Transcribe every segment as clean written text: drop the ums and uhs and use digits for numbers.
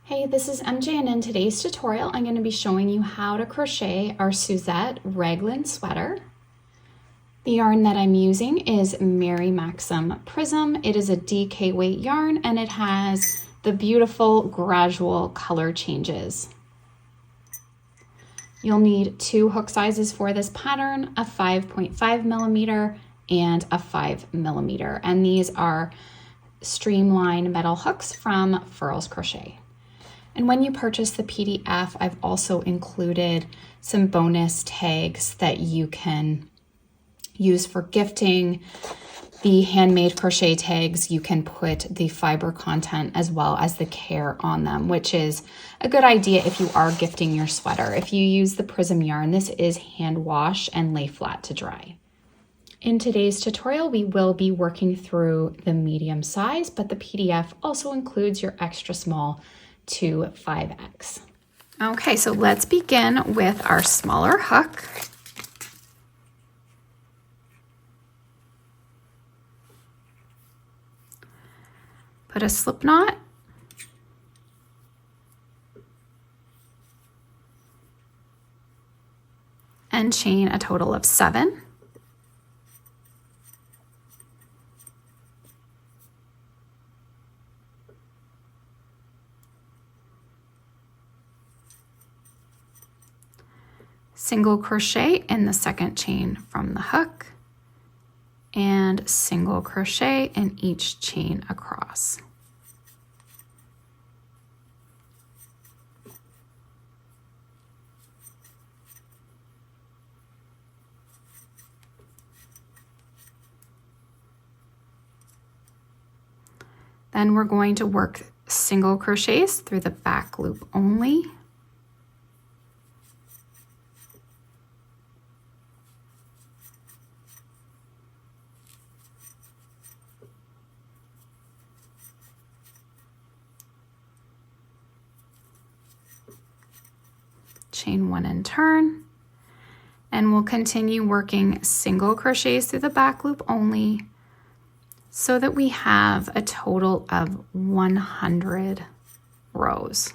Hey, this is MJ, and in today's tutorial I'm going to be showing you how to crochet our Suzette Raglan sweater. The yarn that I'm using is Maxim Prism. It is a DK weight yarn and it has the beautiful gradual color changes. You'll need two hook sizes for this pattern, a 5.5 millimeter and a 5 millimeter, and these are streamline metal hooks from Furls Crochet. And when you purchase the PDF, I've also included some bonus tags that you can use for gifting. The handmade crochet tags, you can put the fiber content as well as the care on them, which is a good idea if you are gifting your sweater. If you use the Prism yarn, this is hand wash and lay flat to dry. In today's tutorial, we will be working through the medium size, but the PDF also includes your extra small to 5X. Okay, so let's begin with our smaller hook. Put a slip knot. And chain a total of 7. Single crochet in the second chain from the hook and single crochet in each chain across. Then we're going to work single crochets through the back loop only. Chain 1 and turn, and we'll continue working single crochets through the back loop only so that we have a total of 100 rows.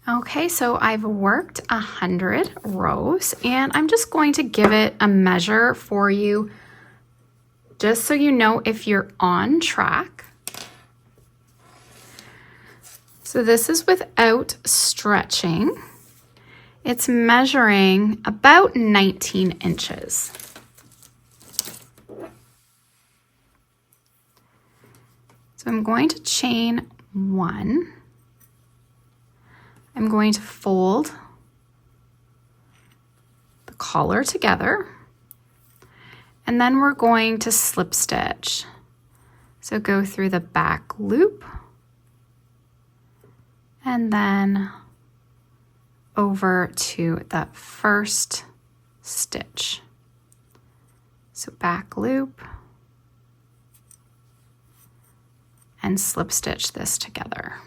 Okay, so I've worked 100 rows and I'm just going to give it a measure for you just so you know if you're on track. So this is without stretching. It's measuring about 19 inches. So I'm going to chain 1. I'm going to fold the collar together, and then we're going to slip stitch. So go through the back loop and then over to the first stitch. So back loop and slip stitch this together.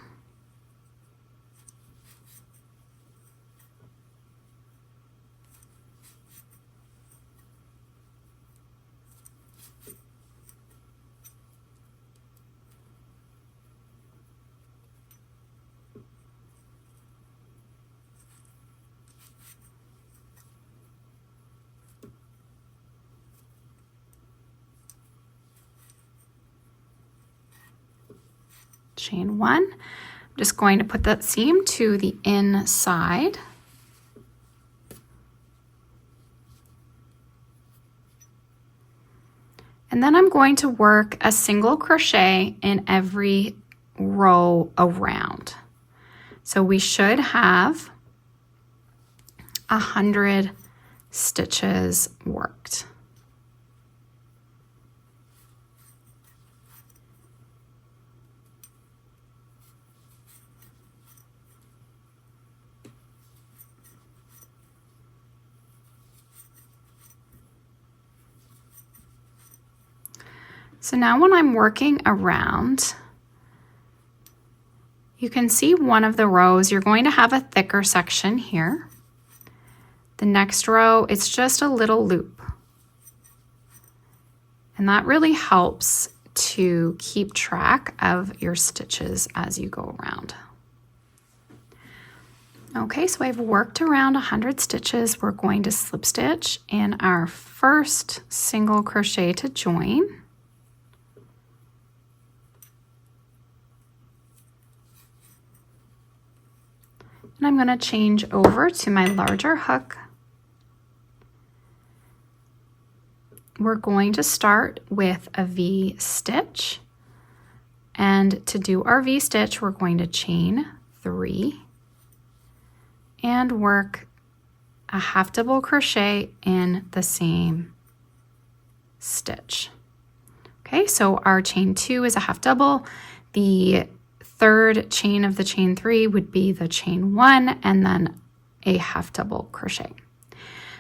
Chain 1. I'm just going to put that seam to the inside. And then I'm going to work a single crochet in every row around. So we should have 100 stitches worked. So now when I'm working around, you can see one of the rows, you're going to have a thicker section here. The next row, it's just a little loop. And that really helps to keep track of your stitches as you go around. Okay, so I've worked around 100 stitches. We're going to slip stitch in our first single crochet to join. And I'm going to change over to my larger hook. We're going to start with a V stitch. And to do our V stitch, we're going to chain 3 and work a half double crochet in the same stitch. Okay, so our chain 2 is a half double. The third chain of the chain 3 would be the chain 1 and then a half double crochet.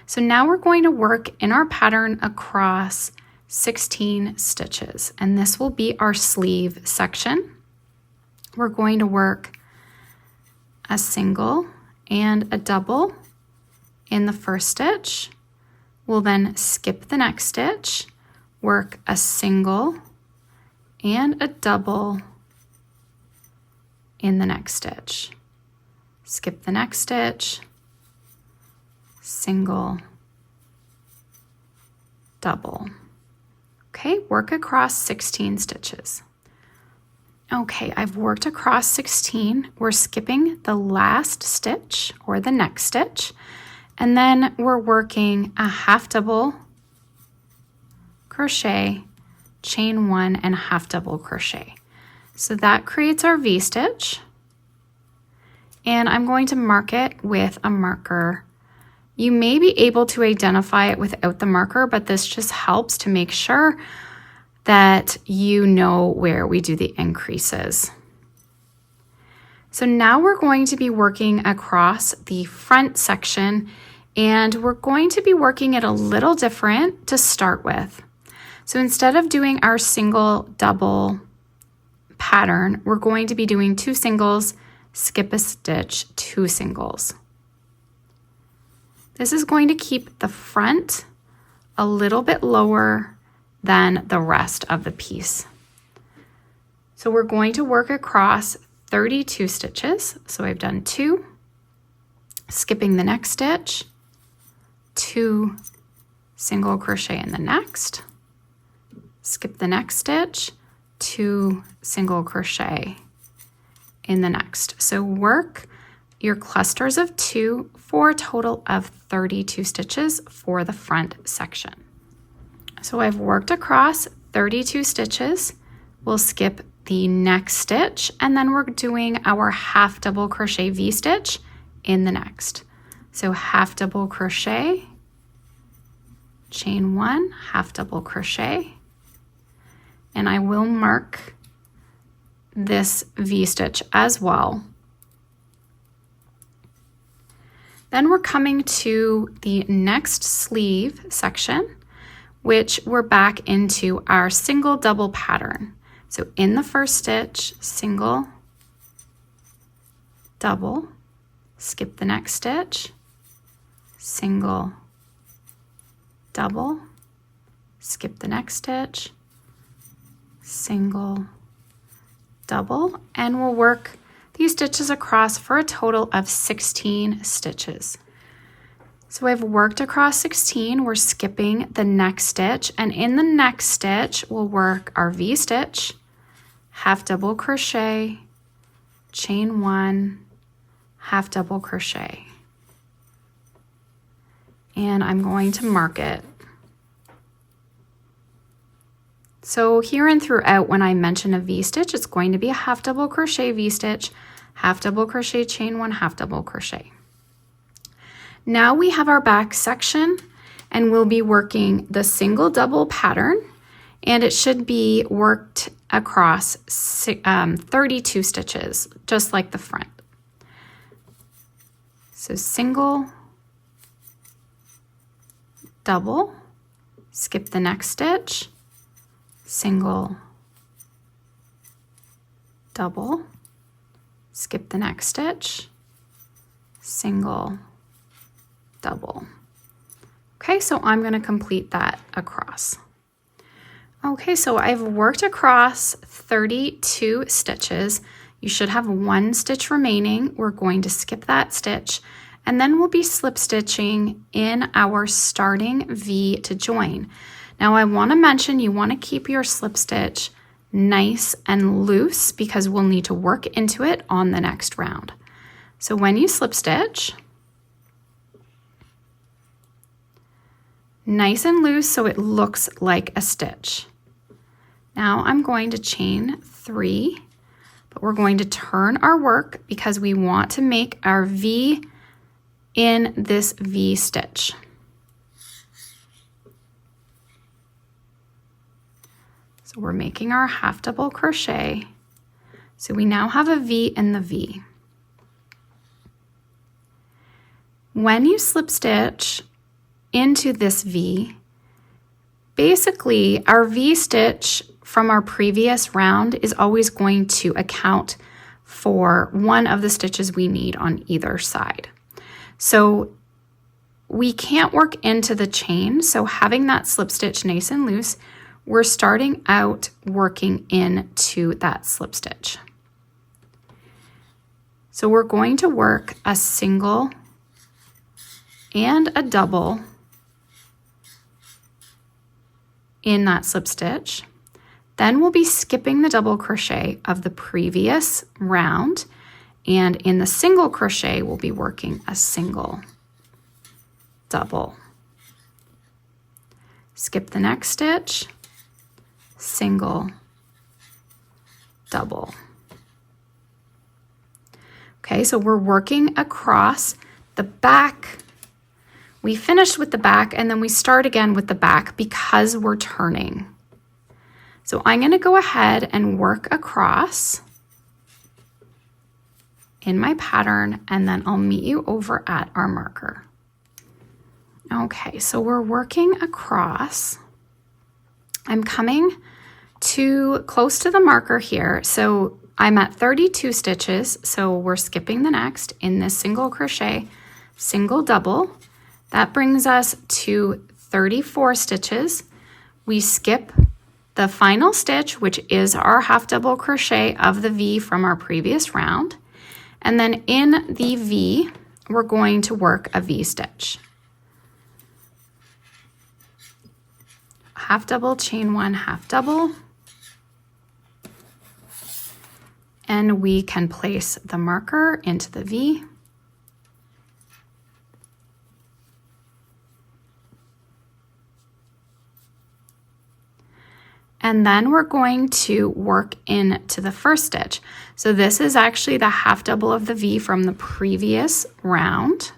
So now we're going to work in our pattern across 16 stitches, and this will be our sleeve section. We're going to work a single and a double in the first stitch. We'll then skip the next stitch, work a single and a double in the next stitch. Skip the next stitch, single, double. Okay, work across 16 stitches. Okay, I've worked across 16. We're skipping the last stitch or the next stitch, and then we're working a half double crochet, chain 1 and half double crochet. So that creates our V stitch, and I'm going to mark it with a marker. You may be able to identify it without the marker, but this just helps to make sure that you know where we do the increases. So now we're going to be working across the front section, and we're going to be working it a little different to start with. So instead of doing our single double pattern, we're going to be doing 2 singles, skip a stitch, 2 singles. This is going to keep the front a little bit lower than the rest of the piece. So we're going to work across 32 stitches. So I've done 2, skipping the next stitch, 2 single crochet in the next, skip the next stitch, 2 single crochet in the next. So work your clusters of 2 for a total of 32 stitches for the front section. So I've worked across 32 stitches. We'll skip the next stitch, and then we're doing our half double crochet V stitch in the next. So half double crochet, chain 1, half double crochet, and I will mark this V stitch as well. Then we're coming to the next sleeve section, which we're back into our single double pattern. So in the first stitch, single, double, skip the next stitch, single, double, skip the next stitch, single, double, and we'll work these stitches across for a total of 16 stitches. So I've worked across 16, we're skipping the next stitch, and in the next stitch, we'll work our V stitch, half double crochet, chain 1, half double crochet. And I'm going to mark it. So here and throughout, when I mention a V stitch, it's going to be a half double crochet V stitch, half double crochet, chain 1, half double crochet. Now we have our back section, and we'll be working the single double pattern, and it should be worked across 32 stitches, just like the front. So single, double, skip the next stitch, single, double, skip the next stitch, single, double. Okay, so I'm going to complete that across. Okay, so I've worked across 32 stitches. You should have one stitch remaining. We're going to skip that stitch, and then we'll be slip stitching in our starting V to join. Now I want to mention you want to keep your slip stitch nice and loose because we'll need to work into it on the next round. So when you slip stitch, nice and loose so it looks like a stitch. Now I'm going to chain 3, but we're going to turn our work because we want to make our V in this V stitch. So we're making our half double crochet. So we now have a V in the V. When you slip stitch into this V, basically our V stitch from our previous round is always going to account for one of the stitches we need on either side. So we can't work into the chain, so having that slip stitch nice and loose, we're starting out working into that slip stitch. So we're going to work a single and a double in that slip stitch. Then we'll be skipping the double crochet of the previous round, and in the single crochet we'll be working a single, double, skip the next stitch, single, double. Okay, so we're working across the back. We finished with the back and then we start again with the back because we're turning. So I'm going to go ahead and work across in my pattern, and then I'll meet you over at our marker. Okay, so we're working across. I'm coming to close to the marker here. So I'm at 32 stitches, so we're skipping the next in this single crochet, single double. That brings us to 34 stitches. We skip the final stitch, which is our half double crochet of the V from our previous round. And then in the V, we're going to work a V stitch. Half double, chain 1, half double. And we can place the marker into the V. And then we're going to work into the first stitch. So this is actually the half double of the V from the previous round.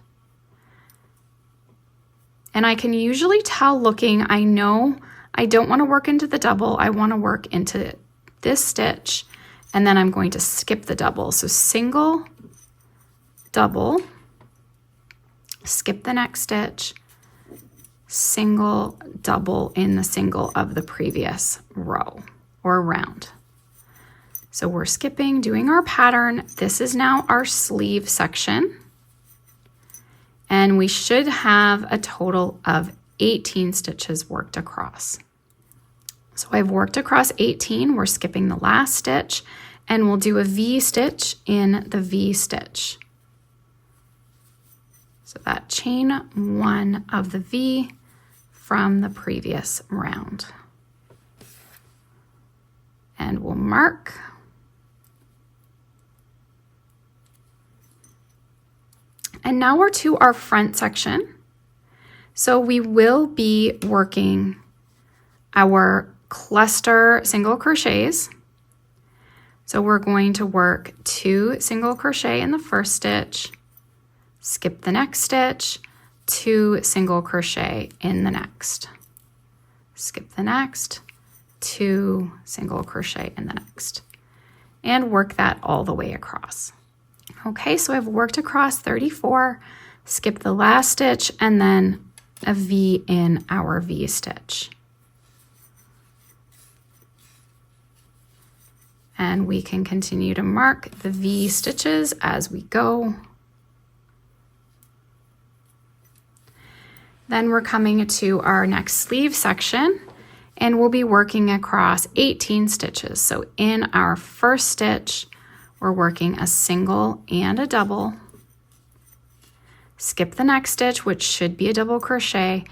And I can usually tell looking, I know I don't want to work into the double, I want to work into this stitch, and then I'm going to skip the double. So single, double, skip the next stitch, single, double in the single of the previous row or round. So we're skipping, doing our pattern. This is now our sleeve section. And we should have a total of 18 stitches worked across. So I've worked across 18, we're skipping the last stitch, and we'll do a V stitch in the V stitch. So that chain 1 of the V from the previous round. And we'll mark. And now we're to our front section. So we will be working our cluster single crochets. So we're going to work 2 single crochet in the first stitch, skip the next stitch, 2 single crochet in the next, skip the next, 2 single crochet in the next, and work that all the way across. Okay, so I've worked across 34, skip the last stitch, and then a V in our V stitch. And we can continue to mark the V stitches as we go. Then we're coming to our next sleeve section, and we'll be working across 18 stitches. So in our first stitch, we're working a single and a double. Skip the next stitch, which should be a double crochet,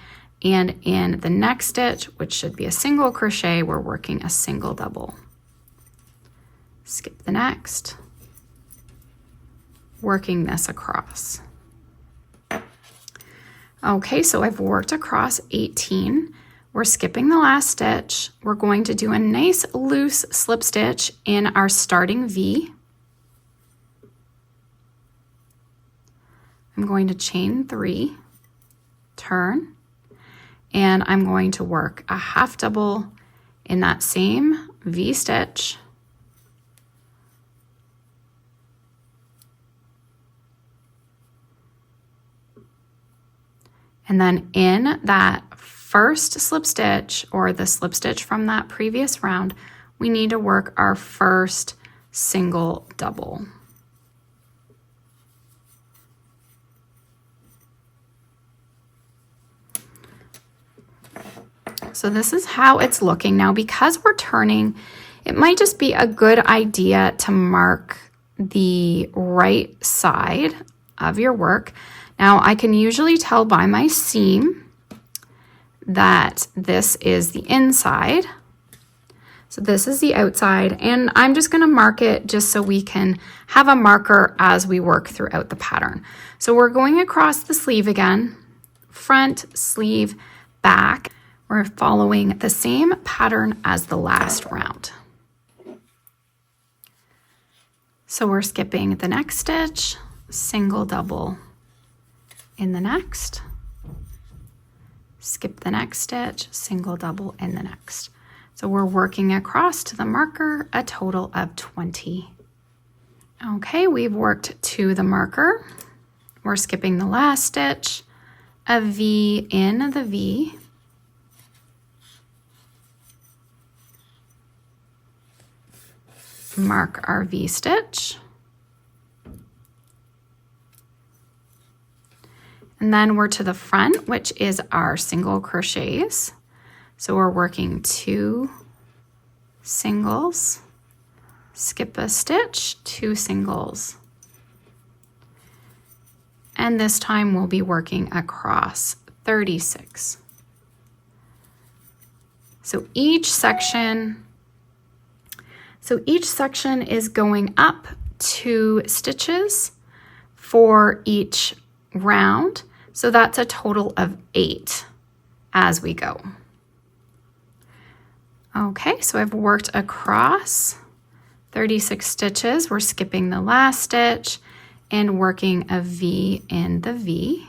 and in the next stitch, which should be a single crochet, we're working a single double. Skip the next, working this across. Okay, so I've worked across 18. We're skipping the last stitch. We're going to do a nice loose slip stitch in our starting V. I'm going to chain 3, turn, and I'm going to work a half double in that same V stitch. And then in that first slip stitch, or the slip stitch from that previous round, we need to work our first single double. So this is how it's looking. Now, because we're turning, it might just be a good idea to mark the right side of your work. Now, I can usually tell by my seam that this is the inside. So this is the outside, and I'm just going to mark it just so we can have a marker as we work throughout the pattern. So we're going across the sleeve again, front, sleeve, back. We're following the same pattern as the last round. So we're skipping the next stitch, single double in the next, skip the next stitch, single double in the next. So we're working across to the marker a total of 20. Okay, we've worked to the marker. We're skipping the last stitch, a V in the V, mark our V stitch, and then we're to the front, which is our single crochets. So we're working 2 singles, skip a stitch, 2 singles, and this time we'll be working across 36. So each section is going up 2 stitches for each round. So that's a total of 8 as we go. Okay, so I've worked across 36 stitches. We're skipping the last stitch and working a V in the V.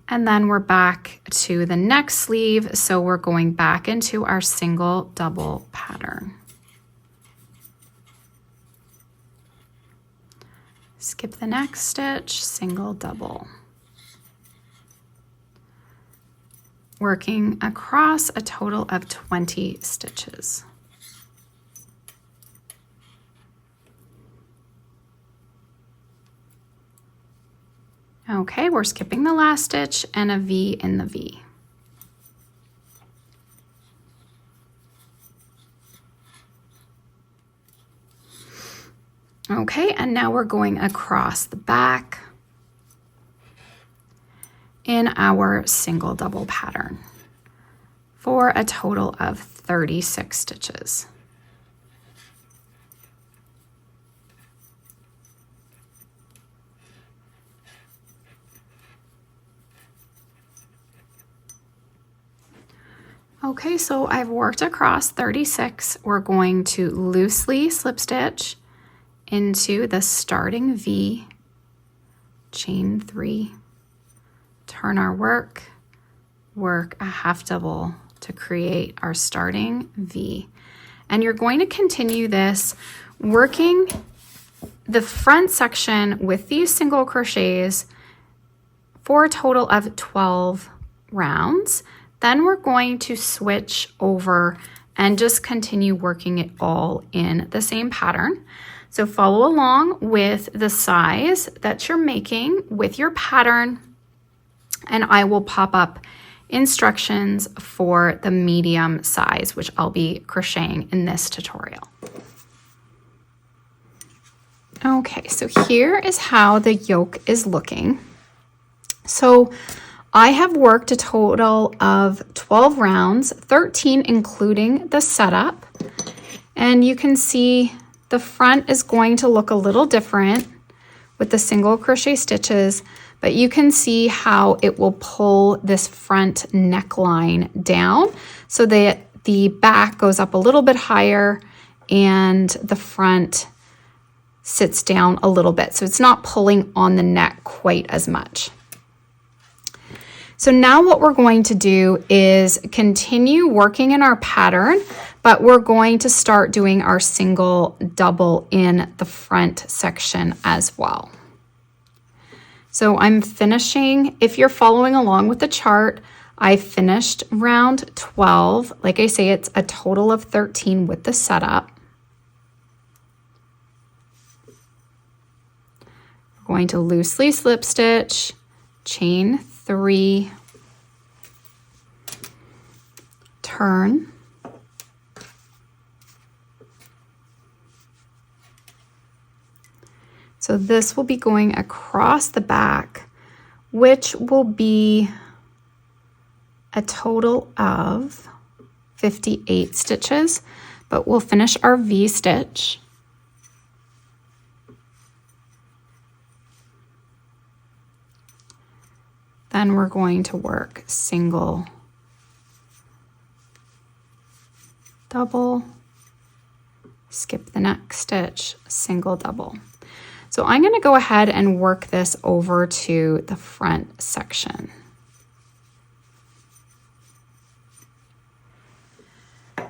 And then we're back to the next sleeve, so we're going back into our single double pattern. Skip the next stitch, single double. Working across a total of 20 stitches. Okay, we're skipping the last stitch and a V in the V. Okay, and now we're going across the back in our single double pattern for a total of 36 stitches. Okay, so I've worked across 36. We're going to loosely slip stitch into the starting V, chain 3, turn our work, work a half double to create our starting V. And you're going to continue this working the front section with these single crochets for a total of 12 rounds. Then we're going to switch over and just continue working it all in the same pattern. So follow along with the size that you're making with your pattern, and I will pop up instructions for the medium size, which I'll be crocheting in this tutorial. Okay, so here is how the yoke is looking. So I have worked a total of 12 rounds, 13 including the setup, and you can see the front is going to look a little different with the single crochet stitches, but you can see how it will pull this front neckline down so that the back goes up a little bit higher and the front sits down a little bit. So it's not pulling on the neck quite as much. So now what we're going to do is continue working in our pattern, but we're going to start doing our single double in the front section as well. So I'm finishing, if you're following along with the chart, I finished round 12. Like I say, it's a total of 13 with the setup. We're going to loosely slip stitch, chain 3, turn, so this will be going across the back, which will be a total of 58 stitches, but we'll finish our V stitch. Then we're going to work single, double, skip the next stitch, single, double. So I'm going to go ahead and work this over to the front section.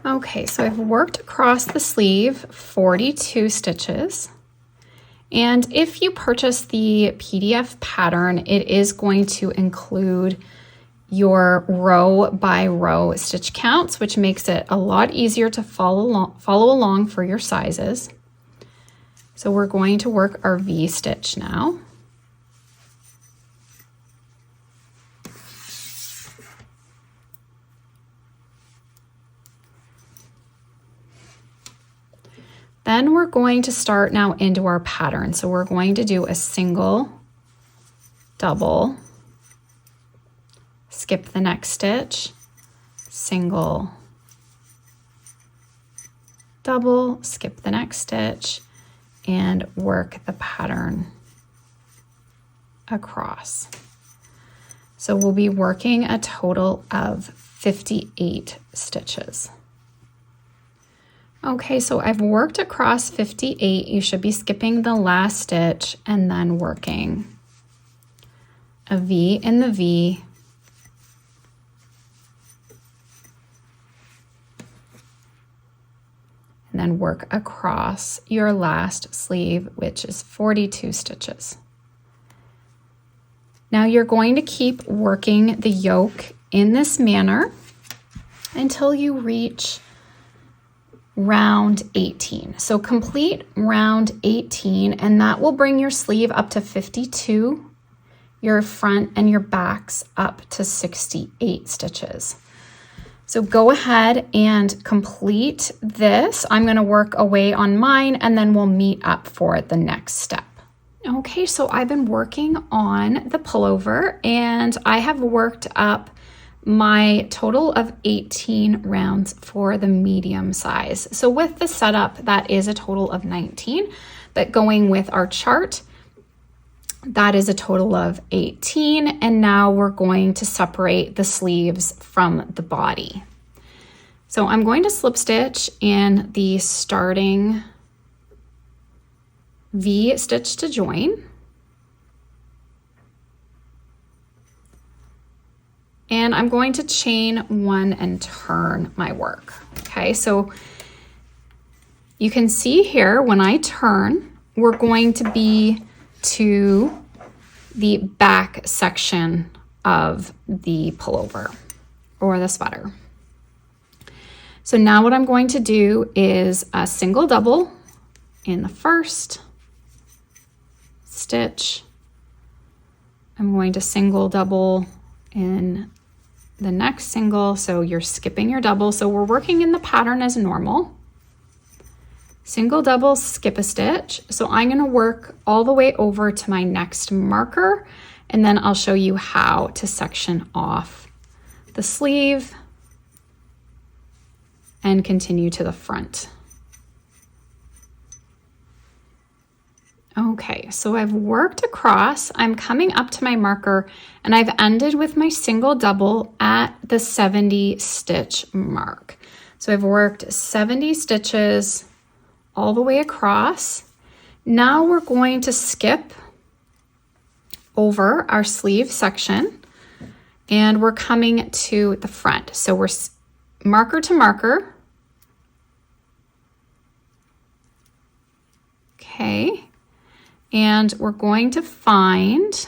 Okay, so I've worked across the sleeve 42 stitches. And if you purchase the PDF pattern, it is going to include your row by row stitch counts, which makes it a lot easier to follow along for your sizes. So we're going to work our V stitch now. Then we're going to start now into our pattern. So we're going to do a single, double, skip the next stitch, single, double, skip the next stitch, and work the pattern across. So we'll be working a total of 58 stitches. Okay, so I've worked across 58. You should be skipping the last stitch and then working a V in the V, and then work across your last sleeve, which is 42 stitches. Now you're going to keep working the yoke in this manner until you reach round 18. So complete round 18, and that will bring your sleeve up to 52, your front and your backs up to 68 stitches. So go ahead and complete this. I'm going to work away on mine, and then we'll meet up for the next step. Okay, so I've been working on the pullover, and I have worked up my total of 18 rounds for the medium size. So with the setup, that is a total of 19, but going with our chart, that is a total of 18. And now we're going to separate the sleeves from the body. So I'm going to slip stitch in the starting V stitch to join. And I'm going to chain 1 and turn my work. Okay, so you can see here when I turn, we're going to be to the back section of the pullover or the sweater. So now what I'm going to do is a single double in the first stitch. I'm going to single double in the next single, so you're skipping your double. So we're working in the pattern as normal. Single double, skip a stitch. So I'm going to work all the way over to my next marker, and then I'll show you how to section off the sleeve and continue to the front. Okay, so I've worked across, I'm coming up to my marker, and I've ended with my single double at the 70 stitch mark. So I've worked 70 stitches all the way across. Now we're going to skip over our sleeve section, and we're coming to the front. So we're marker to marker. Okay. And we're going to find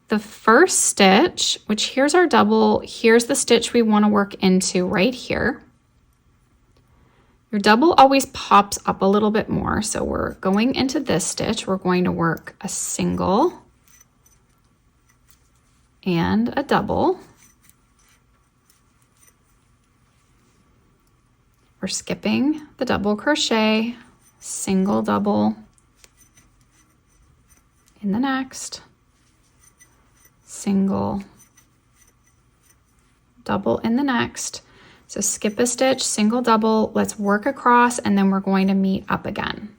the first stitch, which here's our double, here's the stitch we want to work into right here. Your double always pops up a little bit more, so we're going into this stitch. We're going to work a single and a double. We're skipping the double crochet, single double in the next, single double in the next. So skip a stitch, single double, let's work across, and then we're going to meet up again.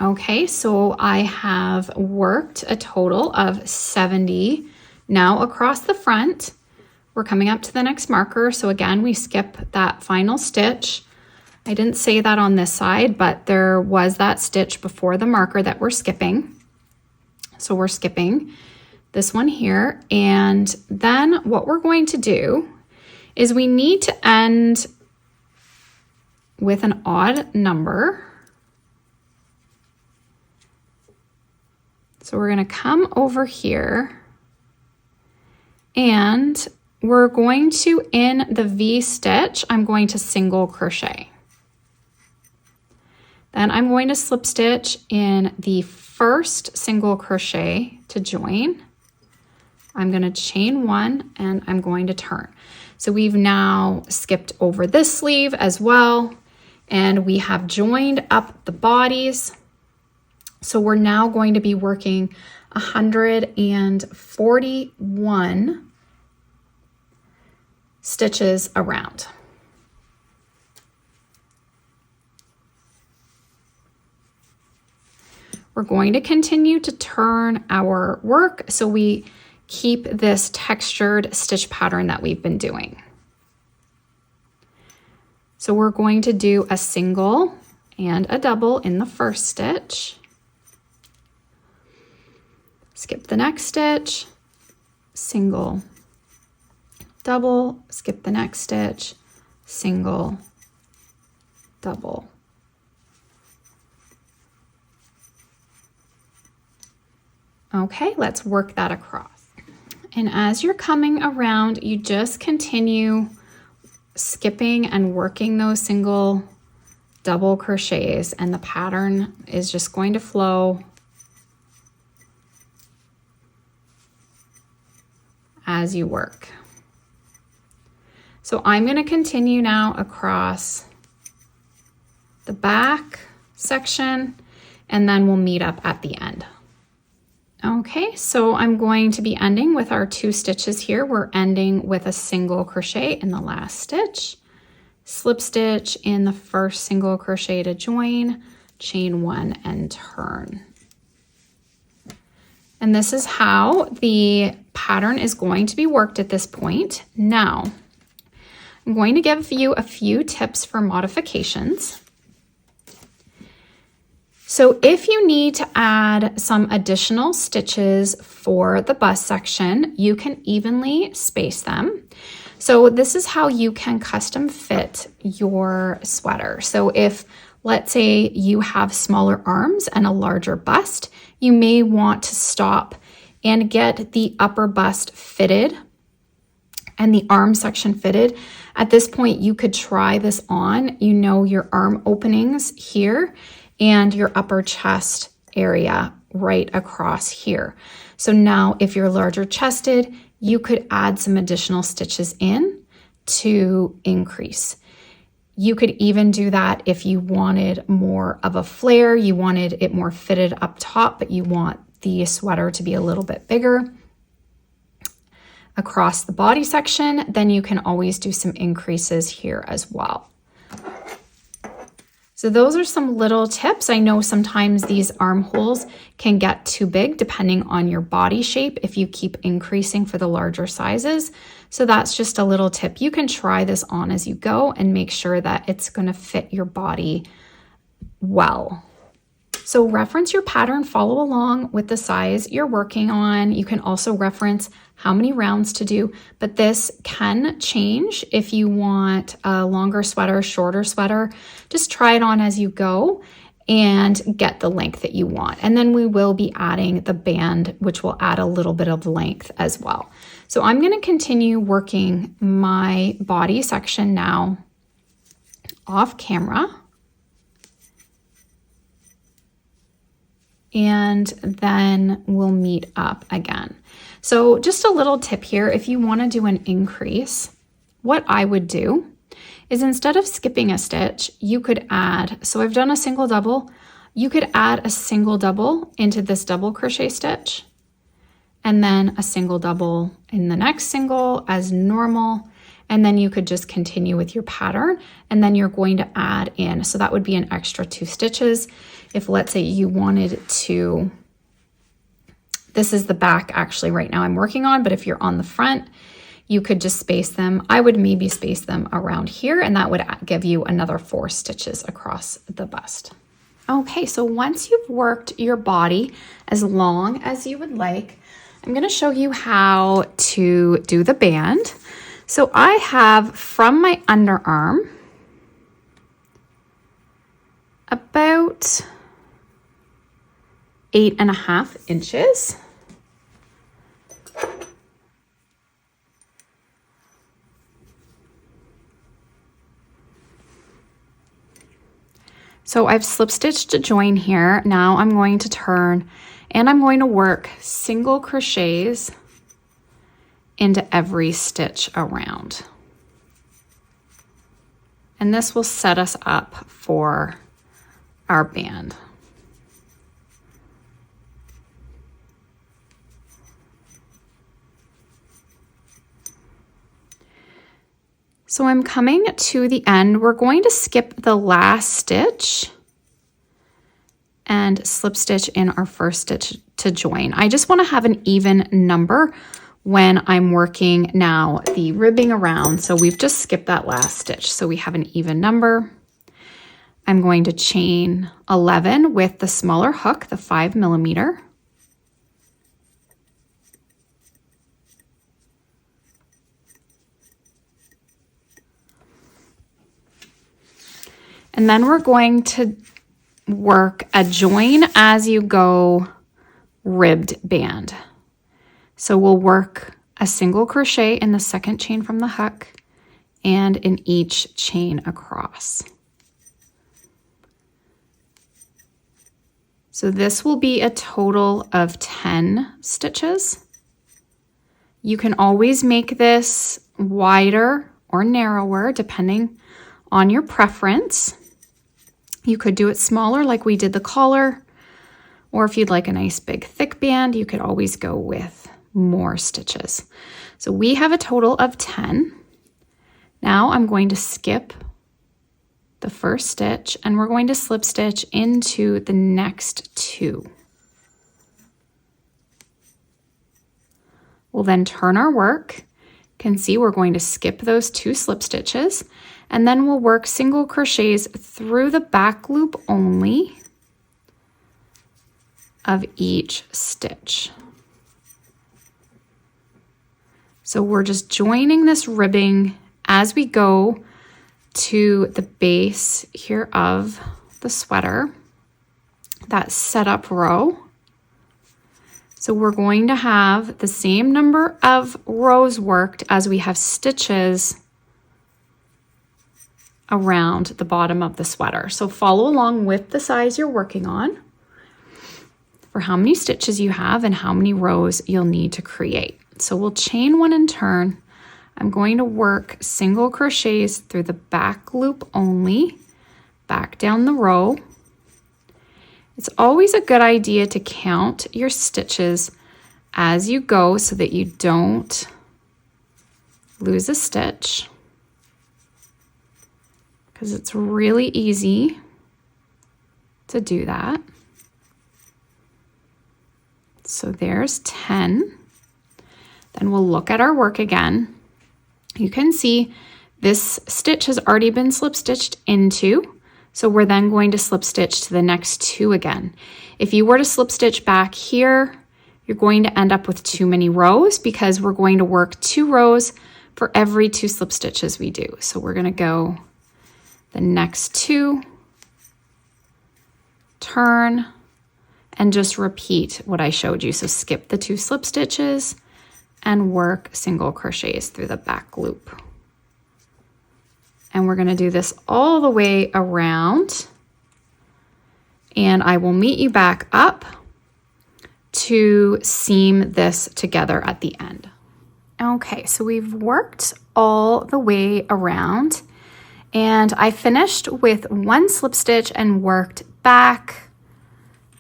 Okay, so I have worked a total of 70 now across the front. We're coming up to the next marker. So again, we skip that final stitch. I didn't say that on this side, but there was that stitch before the marker that we're skipping. So we're skipping this one here. And then what we're going to do is we need to end with an odd number. So we're going to come over here, and we're going to, in the V stitch, I'm going to single crochet. Then I'm going to slip stitch in the first single crochet to join. I'm going to chain one, and I'm going to turn. So we've now skipped over this sleeve as well, and we have joined up the bodies. So we're now going to be working 141 stitches around. We're going to continue to turn our work so we keep this textured stitch pattern that we've been doing. So we're going to do a single and a double in the first stitch. Skip the next stitch, single, double, skip the next stitch, single, double. Okay, let's work that across. And as you're coming around, you just continue skipping and working those single, double crochets, and the pattern is just going to flow as you work. So I'm going to continue now across the back section, and then we'll meet up at the end. Okay, so I'm going to be ending with our 2 stitches here. We're ending with a single crochet in the last stitch, slip stitch in the first single crochet to join, chain 1 and turn. And this is how the pattern is going to be worked at this point. Now, I'm going to give you a few tips for modifications. So if you need to add some additional stitches for the bust section, you can evenly space them. So this is how you can custom fit your sweater. So if let's say you have smaller arms and a larger bust, you may want to stop and get the upper bust fitted and the arm section fitted. At this point, you could try this on, you know, your arm openings here and your upper chest area right across here. So now if you're larger chested, you could add some additional stitches in to increase. You could even do that if you wanted more of a flare, you wanted it more fitted up top, but you want the sweater to be a little bit bigger across the body section, then you can always do some increases here as well. So those are some little tips. I know sometimes these armholes can get too big depending on your body shape if you keep increasing for the larger sizes. So that's just a little tip. You can try this on as you go and make sure that it's going to fit your body well. So reference your pattern, follow along with the size you're working on. You can also reference how many rounds to do, but this can change if you want a longer sweater, shorter sweater. Just try it on as you go and get the length that you want. And then we will be adding the band, which will add a little bit of length as well. So I'm going to continue working my body section now off camera. And then we'll meet up again. So just a little tip here, if you want to do an increase, what I would do is instead of skipping a stitch, you could add, so I've done a single double, you could add a single double into this double crochet stitch, and then a single double in the next single as normal, and then you could just continue with your pattern, and then you're going to add in, so that would be an extra 2 stitches. If let's say you wanted to, this is the back actually right now I'm working on, but if you're on the front, you could just space them. I would maybe space them around here, and that would give you another 4 stitches across the bust. Okay, so once you've worked your body as long as you would like, I'm going to show you how to do the band. So I have from my underarm about 8.5 inches. So I've slip stitched to join here. Now I'm going to turn and I'm going to work single crochets into every stitch around. And this will set us up for our band. So I'm coming to the end. We're going to skip the last stitch and slip stitch in our first stitch to join. I just want to have an even number when I'm working now the ribbing around. So we've just skipped that last stitch. So we have an even number. I'm going to chain 11 with the smaller hook, the 5mm. And then we're going to work a join as you go ribbed band. So we'll work a single crochet in the second chain from the hook and in each chain across. So this will be a total of 10 stitches. You can always make this wider or narrower depending on your preference. You could do it smaller like we did the collar, or if you'd like a nice big thick band, you could always go with more stitches. So we have a total of 10. Now I'm going to skip the first stitch and we're going to slip stitch into the next 2. We'll then turn our work. You can see we're going to skip those 2 slip stitches, and then we'll work single crochets through the back loop only of each stitch. So we're just joining this ribbing as we go to the base here of the sweater, that setup row. So we're going to have the same number of rows worked as we have stitches around the bottom of the sweater. So follow along with the size you're working on for how many stitches you have and how many rows you'll need to create. So we'll chain one and turn. I'm going to work single crochets through the back loop only, back down the row. It's always a good idea to count your stitches as you go so that you don't lose a stitch, because it's really easy to do that. So there's 10. Then we'll look at our work again. You can see this stitch has already been slip stitched into. So we're then going to slip stitch to the next 2 again. If you were to slip stitch back here, you're going to end up with too many rows because we're going to work 2 rows for every 2 slip stitches we do. So we're going to go the next 2, turn, and just repeat what I showed you. So skip the 2 slip stitches and work single crochets through the back loop. And we're going to do this all the way around, and I will meet you back up to seam this together at the end. Okay, so we've worked all the way around, and I finished with 1 slip stitch and worked back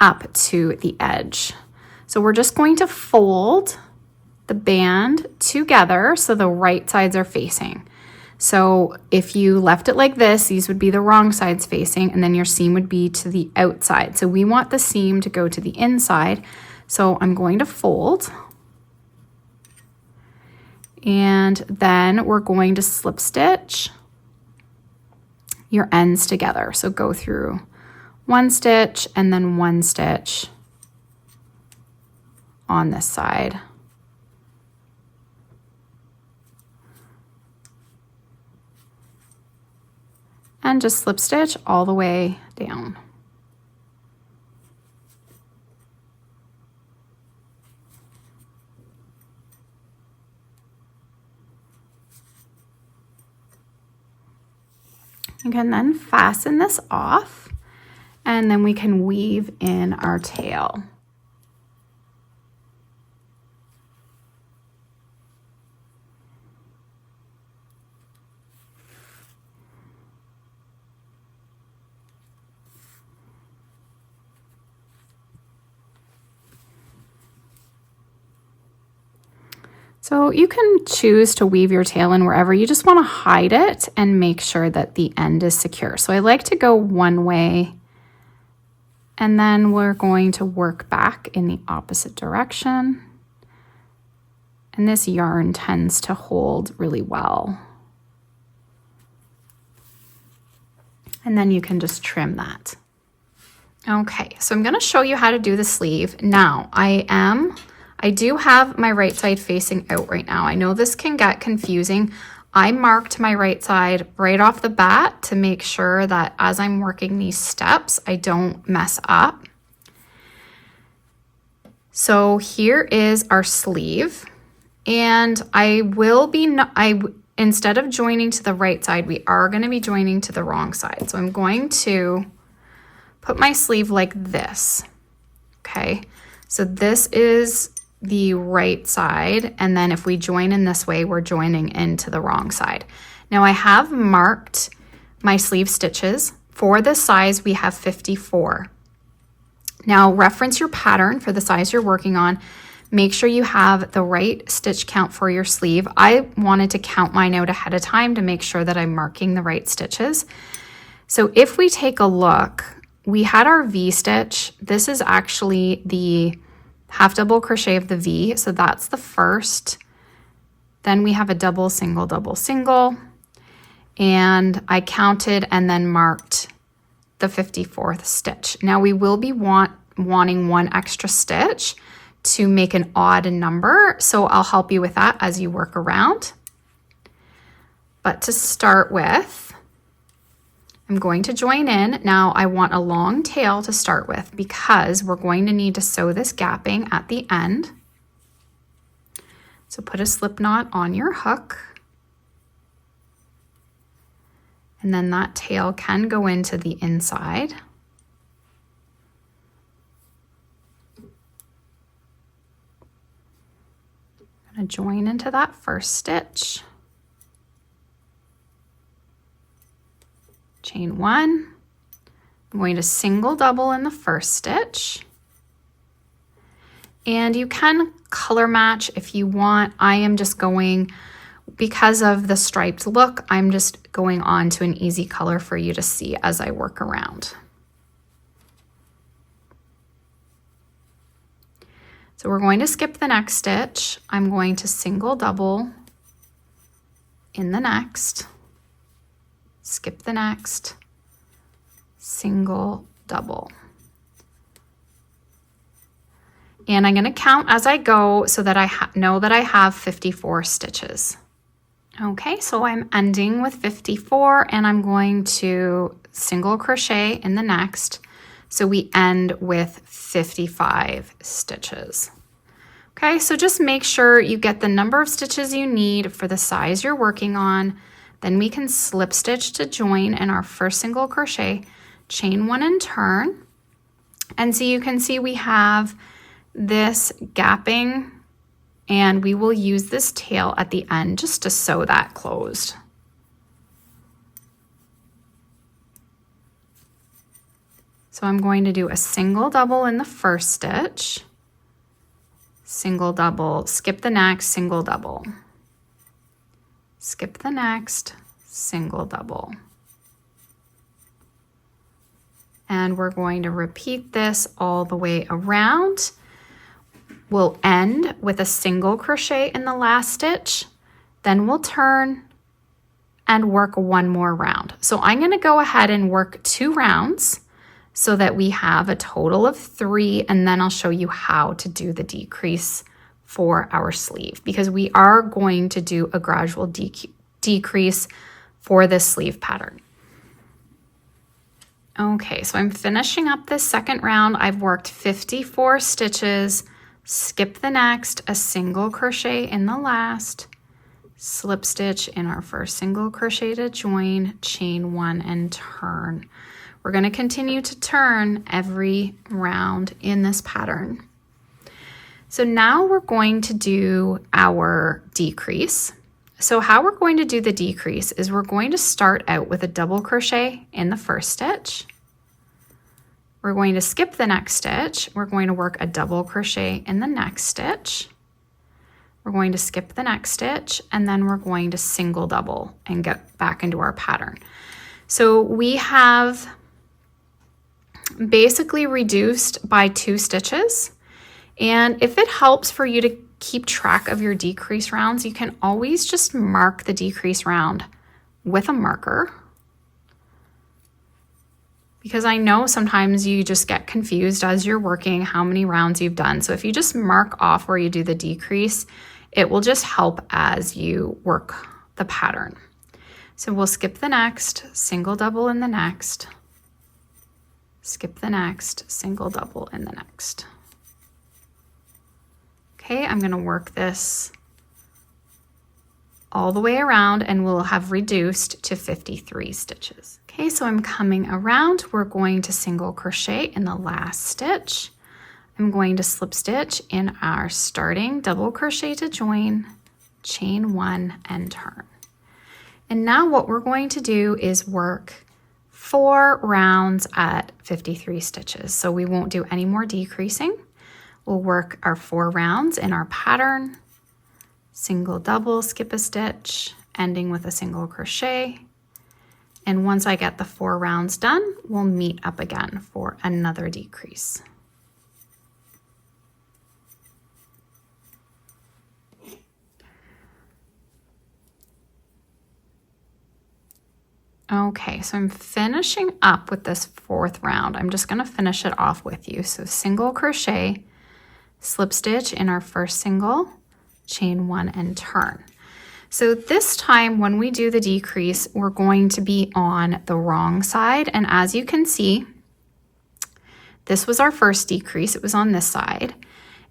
up to the edge. So we're just going to fold the band together so the right sides are facing. So if you left it like this, these would be the wrong sides facing, and then your seam would be to the outside. So we want the seam to go to the inside. So I'm going to fold, and then we're going to slip stitch your ends together. So go through 1 stitch and then 1 stitch on this side. And just slip stitch all the way down. You can then fasten this off, and then we can weave in our tail. So you can choose to weave your tail in wherever. You just want to hide it and make sure that the end is secure. So I like to go one way, and then we're going to work back in the opposite direction. And this yarn tends to hold really well. And then you can just trim that. Okay, so I'm going to show you how to do the sleeve. Now, I do have my right side facing out right now. I know this can get confusing. I marked my right side right off the bat to make sure that as I'm working these steps, I don't mess up. So here is our sleeve, and instead of joining to the right side, we are going to be joining to the wrong side. So I'm going to put my sleeve like this. Okay, so this is the right side, and then if we join in this way, we're joining into the wrong side. Now I have marked my sleeve stitches. For this size, we have 54. Now reference your pattern for the size you're working on. Make sure you have the right stitch count for your sleeve. I wanted to count mine out ahead of time to make sure that I'm marking the right stitches. So if we take a look, we had our V stitch. This is actually the half double crochet of the V, so that's the first. Then we have a double, single, and I counted and then marked the 54th stitch. Now we will be wanting 1 extra stitch to make an odd number, so I'll help you with that as you work around. But to start with, I'm going to join in. Now I want a long tail to start with because we're going to need to sew this gapping at the end. So put a slip knot on your hook. And then that tail can go into the inside. I'm going to join into that first stitch. Chain one. I'm going to single double in the first stitch. And you can color match if you want. I am just going, because of the striped look, I'm just going on to an easy color for you to see as I work around. So we're going to skip the next stitch. I'm going to single double in the next, skip the next, single double. And I'm going to count as I go so that I know that I have 54 stitches. Okay, so I'm ending with 54 and I'm going to single crochet in the next. So we end with 55 stitches. Okay, so just make sure you get the number of stitches you need for the size you're working on. Then we can slip stitch to join in our first single crochet, chain one and turn. And so you can see we have this gapping and we will use this tail at the end just to sew that closed. So I'm going to do a single double in the first stitch, single double, skip the next, single double, skip the next, single double. And we're going to repeat this all the way around. We'll end with a single crochet in the last stitch, then we'll turn and work one more round. So I'm going to go ahead and work 2 rounds so that we have a total of 3, and then I'll show you how to do the decrease for our sleeve because we are going to do a gradual decrease for this sleeve pattern. Okay, so I'm finishing up this second round. I've worked 54 stitches, skip the next, a single crochet in the last, slip stitch in our first single crochet to join, chain one and turn. We're going to continue to turn every round in this pattern. So now we're going to do our decrease. So how we're going to do the decrease is we're going to start out with a double crochet in the first stitch. We're going to skip the next stitch. We're going to work a double crochet in the next stitch. We're going to skip the next stitch, and then we're going to single double and get back into our pattern. So we have basically reduced by 2 stitches. And if it helps for you to keep track of your decrease rounds, you can always just mark the decrease round with a marker. Because I know sometimes you just get confused as you're working how many rounds you've done. So if you just mark off where you do the decrease, it will just help as you work the pattern. So we'll skip the next, single double in the next, skip the next, single double in the next. Okay, I'm going to work this all the way around and we'll have reduced to 53 stitches. Okay, so I'm coming around. We're going to single crochet in the last stitch. I'm going to slip stitch in our starting double crochet to join, chain one and turn. And now what we're going to do is work 4 rounds at 53 stitches. So we won't do any more decreasing. We'll work our 4 rounds in our pattern, single double, skip a stitch, ending with a single crochet. And once I get the 4 rounds done, we'll meet up again for another decrease. Okay, so I'm finishing up with this 4th round. I'm just going to finish it off with you. So single crochet, slip stitch in our first single, chain one and turn. So this time when we do the decrease, we're going to be on the wrong side. And as you can see, this was our first decrease. It was on this side.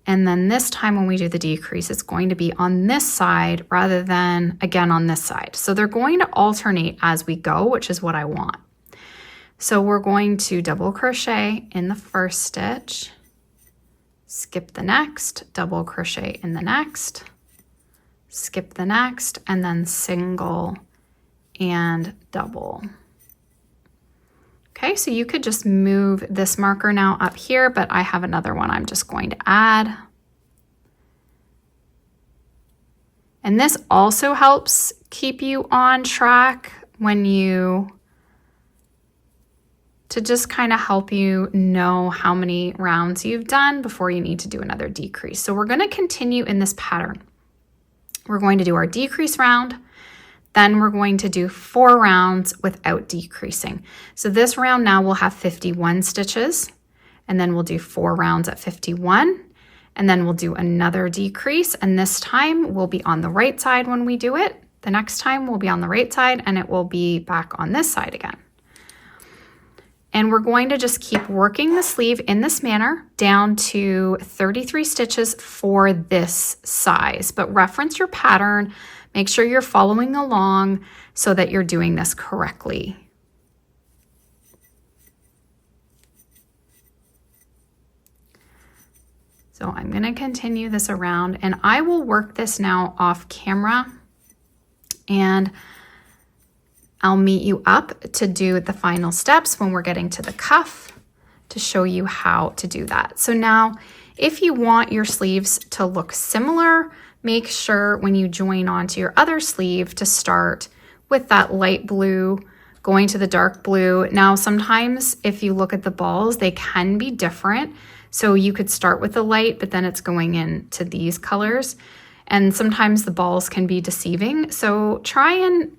And then this time when we do the decrease, it's going to be on this side rather than again on this side. So they're going to alternate as we go, which is what I want. So we're going to double crochet in the first stitch, skip the next, double crochet in the next, skip the next, and then single and double. Okay, so you could just move this marker now up here, but I have another one I'm just going to add. And this also helps keep you on track to just kind of help you know how many rounds you've done before you need to do another decrease. So we're going to continue in this pattern. We're going to do our decrease round, then we're going to do 4 rounds without decreasing. So this round now will have 51 stitches, and then we'll do 4 rounds at 51, and then we'll do another decrease, and this time we'll be on the right side when we do it. The next time we'll be on the right side, and it will be back on this side again. And we're going to just keep working the sleeve in this manner down to 33 stitches for this size. But reference your pattern, make sure you're following along so that you're doing this correctly. So I'm going to continue this around, and I will work this now off camera, and I'll meet you up to do the final steps when we're getting to the cuff to show you how to do that. So now, if you want your sleeves to look similar, make sure when you join onto your other sleeve to start with that light blue going to the dark blue. Now, sometimes if you look at the balls, they can be different. So you could start with the light, but then it's going into these colors. And sometimes the balls can be deceiving. So try and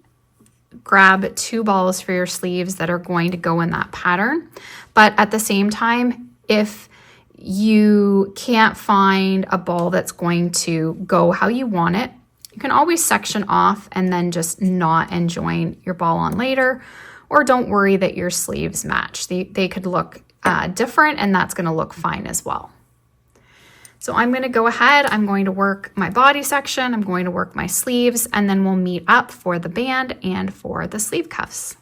grab 2 balls for your sleeves that are going to go in that pattern. But at the same time, if you can't find a ball that's going to go how you want it, you can always section off and then just knot and join your ball on later, or don't worry that your sleeves match. They could look different, and that's going to look fine as well. So I'm going to go ahead, I'm going to work my body section, I'm going to work my sleeves, and then we'll meet up for the band and for the sleeve cuffs.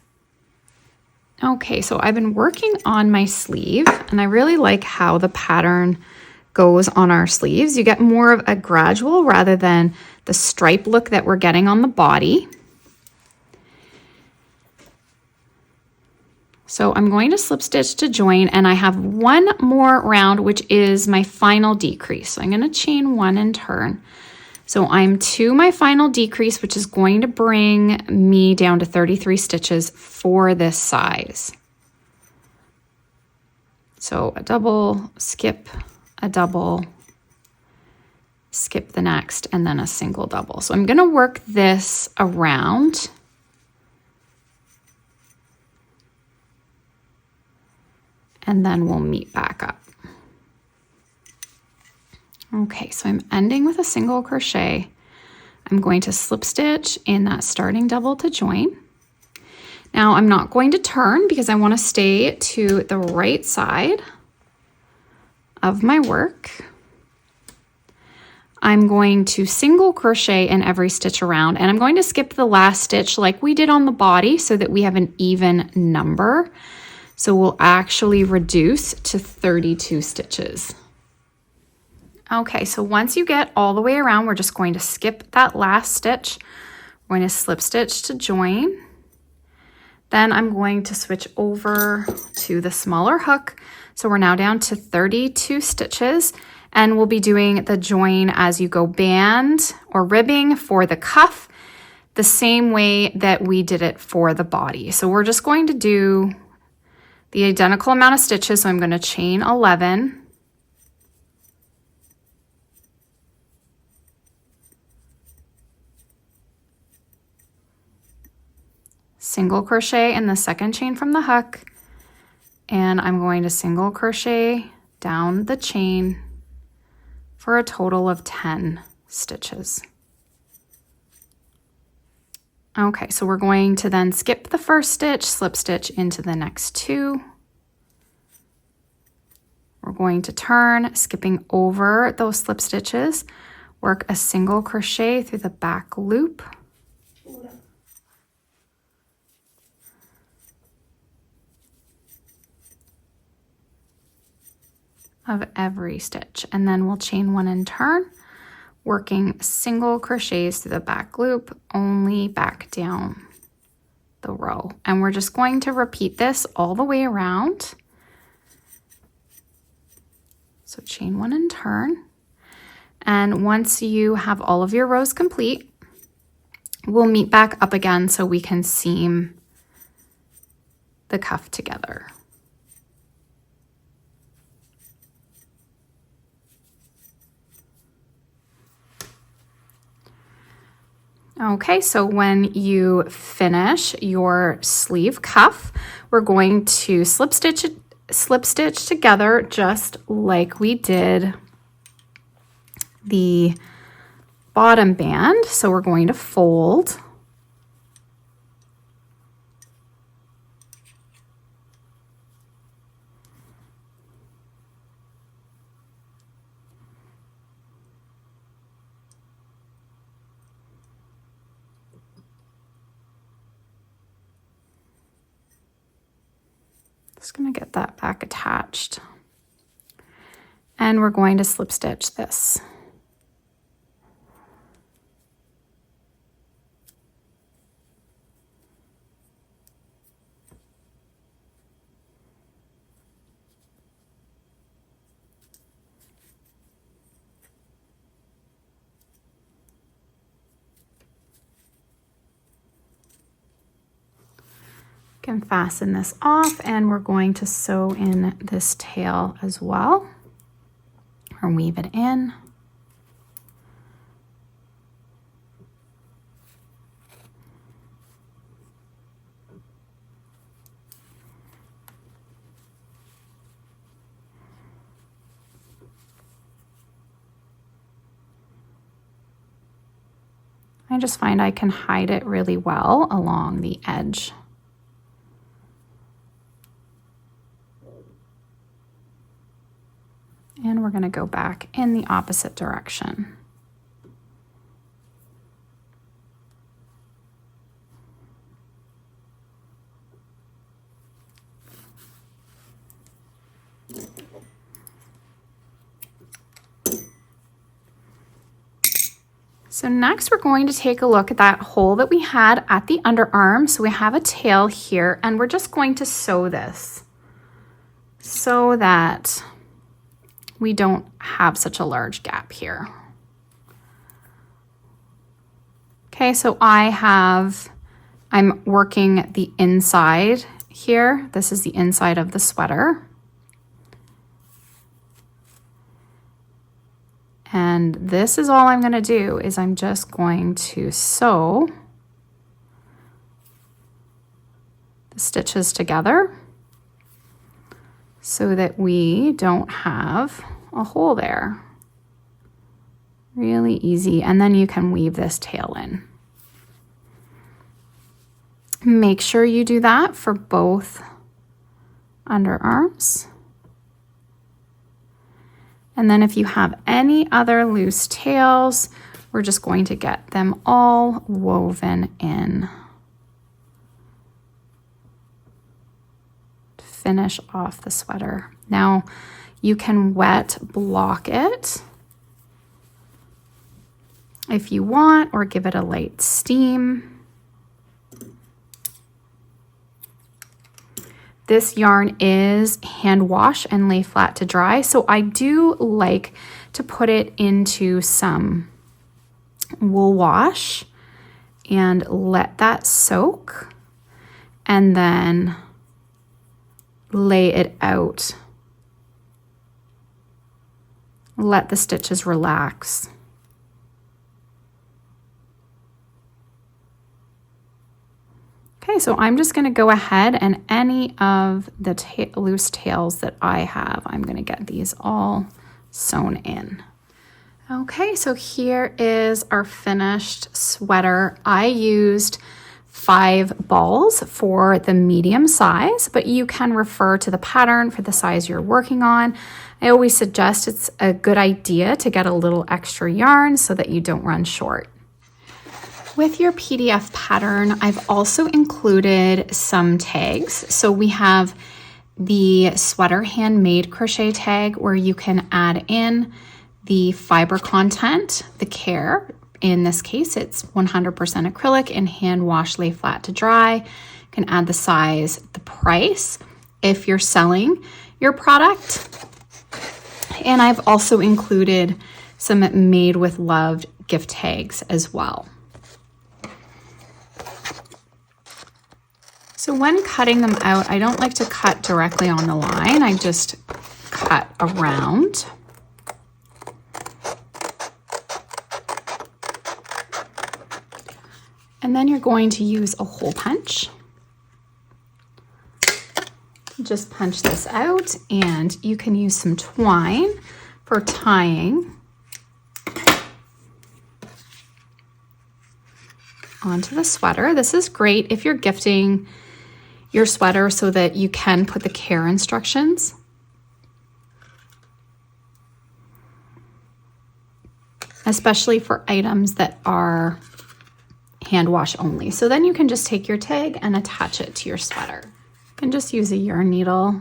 Okay, so I've been working on my sleeve, and I really like how the pattern goes on our sleeves. You get more of a gradual rather than the stripe look that we're getting on the body. So I'm going to slip stitch to join, and I have one more round, which is my final decrease. So I'm going to chain 1 and turn. So I'm to my final decrease, which is going to bring me down to 33 stitches for this size. So a double, skip, a double, skip the next, and then a single double. So I'm going to work this around. And then we'll meet back up. Okay, so I'm ending with a single crochet. I'm going to slip stitch in that starting double to join. Now I'm not going to turn because I want to stay to the right side of my work. I'm going to single crochet in every stitch around, and I'm going to skip the last stitch like we did on the body so that we have an even number. So we'll actually reduce to 32 stitches. Okay, so once you get all the way around, we're just going to skip that last stitch. We're going to slip stitch to join. Then I'm going to switch over to the smaller hook. So we're now down to 32 stitches, and we'll be doing the join as you go band or ribbing for the cuff, the same way that we did it for the body. So we're just going to do the identical amount of stitches. So I'm going to chain 11. Single crochet in the second chain from the hook, and I'm going to single crochet down the chain for a total of 10 stitches. Okay, so we're going to then skip the first stitch, slip stitch into the next two. We're going to turn, skipping over those slip stitches, work a single crochet through the back loop. Of every stitch, and then we'll chain one and turn, working single crochets through the back loop, only back down the row. And we're just going to repeat this all the way around. So chain one and turn. And once you have all of your rows complete, we'll meet back up again so we can seam the cuff together. Okay, so when you finish your sleeve cuff, we're going to slip stitch together just like we did the bottom band. So we're going to fold. Just going to get that back attached. And we're going to slip stitch this. Can fasten this off, and we're going to sew in this tail as well, or weave it in. I just find I can hide it really well along the edge. And we're going to go back in the opposite direction. So next we're going to take a look at that hole that we had at the underarm. So we have a tail here, and we're just going to sew this so that we don't have such a large gap here. Okay, so I'm working the inside here. This is the inside of the sweater. And this is all I'm going to do is I'm just going to sew the stitches together so that we don't have a hole there. Really easy. And then you can weave this tail in. Make sure you do that for both underarms. And then if you have any other loose tails, we're just going to get them all woven in. To finish off the sweater. Now you can wet block it if you want, or give it a light steam. This yarn is hand wash and lay flat to dry, so I do like to put it into some wool wash and let that soak, and then lay it out. Let the stitches relax. Okay, so I'm just going to go ahead, and any of the loose tails that I have, I'm going to get these all sewn in. Okay, so here is our finished sweater. I used 5 balls for the medium size, but you can refer to the pattern for the size you're working on. I always suggest it's a good idea to get a little extra yarn so that you don't run short. With your PDF pattern, I've also included some tags. So we have the sweater handmade crochet tag where you can add in the fiber content, the care. In this case, it's 100% acrylic and hand wash, lay flat to dry. You can add the size, the price, if you're selling your product. And I've also included some made with love gift tags as well. So when cutting them out, I don't like to cut directly on the line. I just cut around. And then you're going to use a hole punch. Just punch this out, and you can use some twine for tying onto the sweater. This is great if you're gifting your sweater so that you can put the care instructions. Especially for items that are hand wash only. So then you can just take your tag and attach it to your sweater. You can just use a yarn needle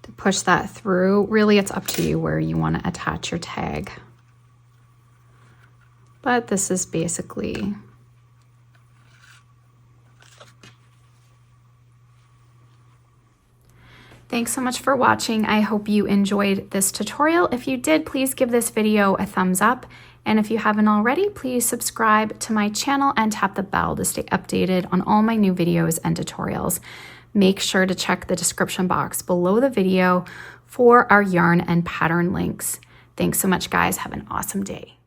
to push that through. Really, it's up to you where you want to attach your tag. But this is basically Thanks so much for watching. I hope you enjoyed this tutorial. If you did, please give this video a thumbs up. And if you haven't already, please subscribe to my channel and tap the bell to stay updated on all my new videos and tutorials. Make sure to check the description box below the video for our yarn and pattern links. Thanks so much, guys. Have an awesome day.